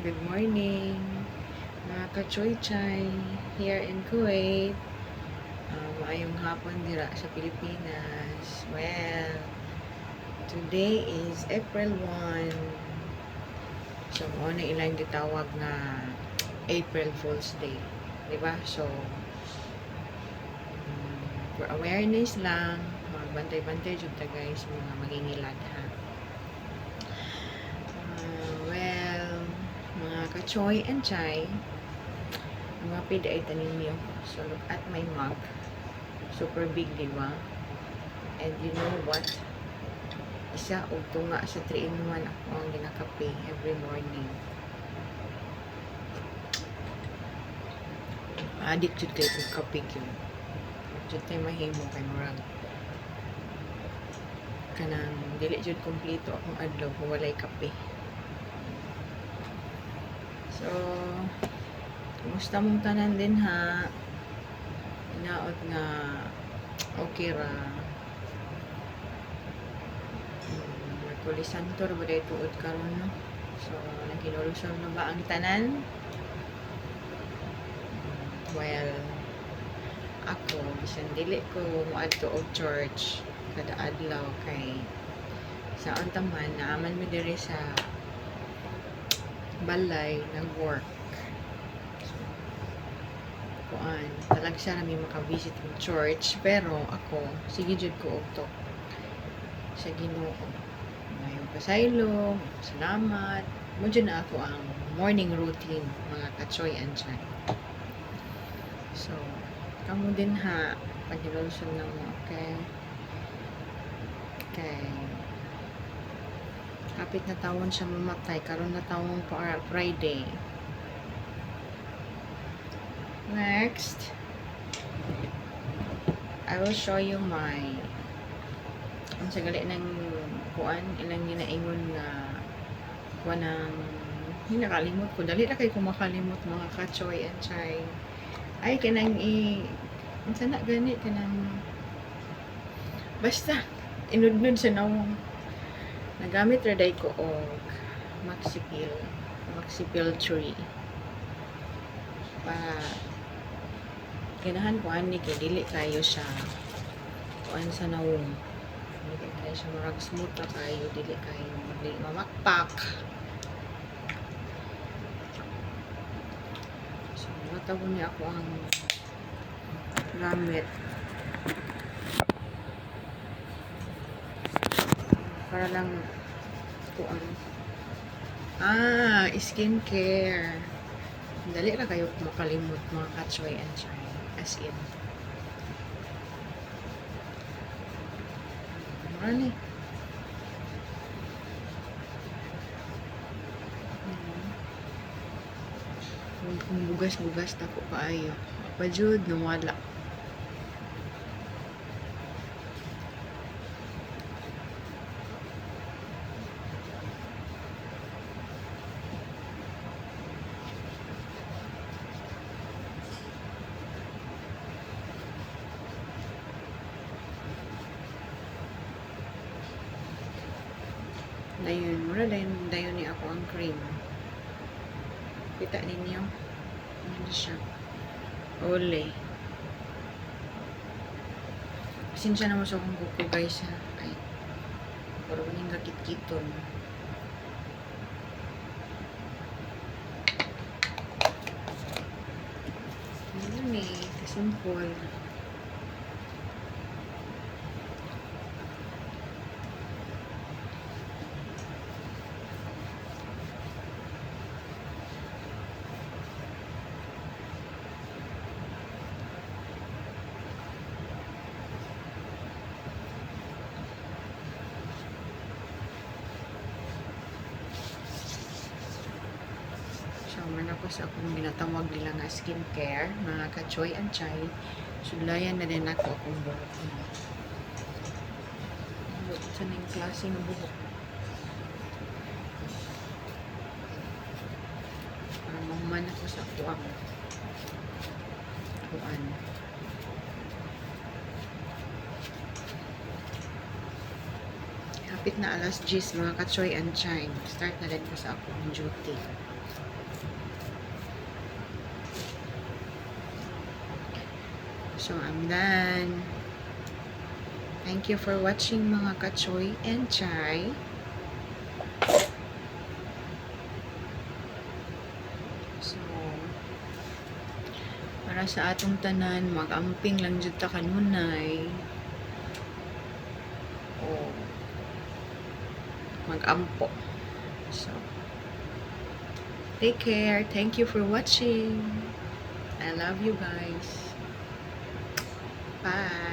Good morning, mga ka-choy-chay here in Kuwait. Maayong hapon dira sa Pilipinas. Well, today is April 1. So, mo na ilang gitawag na April Fool's Day. Diba? So, for awareness lang, magbantay-bantay dyan ta guys, mga mangingilad ha. Mga ka-choy and chay, mga pwede ay tanin nyo. So, look at my mug. Super big, diba? And you know what? Isa o tunga sa 3-in-1 ako ang ginakape every morning. Addict jud kayo kung kape yun. Jud tayo mahimo kay murag. Kanang dili jud kompleto akong adlaw kung walay kape. So, kumusta mong tanan din ha? Inaot nga okay ra. Merkulisantor ba dahil tuod karon no? So, naginulusyon na ba ang tanan? Well, ako, bisan dili ko moadto og church kada adlaw kay sa taman naaman mi diri sa balay nag-work. So, kuan, talag siya na may makavisit ng church, pero ako, sige jud ko og sa Ginoo. Mayong pasaylo, salamat. Mo jud na ako ang morning routine, mga ka-choy and chay. So, kamo din ha, pag-ilusun na mo, okay? Okay. Kapit na tawon siya mamatay. Karon na tawon para Friday. Next, I will show you my ang sagali ng kuan ilang ginaingon na kuan ng hinakalimot ko. Dali ra kay ko makalimot mga ka-choy and chay. Ay kanang unsa na gani kanang basta inudnud sa nawong nagamit ra day ko og Maxipil tree para ganahan ko ani kay dili kayo siya kuan sa nawong dili kayo siya murag smooth na kayo dili kayo mamakpak. So matawag niya ako ang gamit para lang kuan skincare. Dali ra kayo makalimot mga ka-choy and chay as in murali kung bugas-bugas na ko kaayo pa jud nawala. Dayon, mura dayon ni ako ang cream. Kita ninyo? Ano siya? Olay. Pasensya na mo sa akong buko guys ha. Ay, parang yung gakit-kiton. Ano eh, kasimple. Man ako sa akong ginatawag nila nga skincare, mga ka-choy and chay. Sudlayan na din ako akong buhok. Sa nang klase ng buhok. Para mahuman ako sa kuwang. Kuan. Hapit na alas 10 mga ka-choy and chay. Start na din ko sa akong duty. So, I'm done. Thank you for watching mga kachoy and chay. So, para sa atong tanan, mag-amping lang jud ta kanunay. O, mag-ampo. So, take care. Thank you for watching. I love you guys. Bye.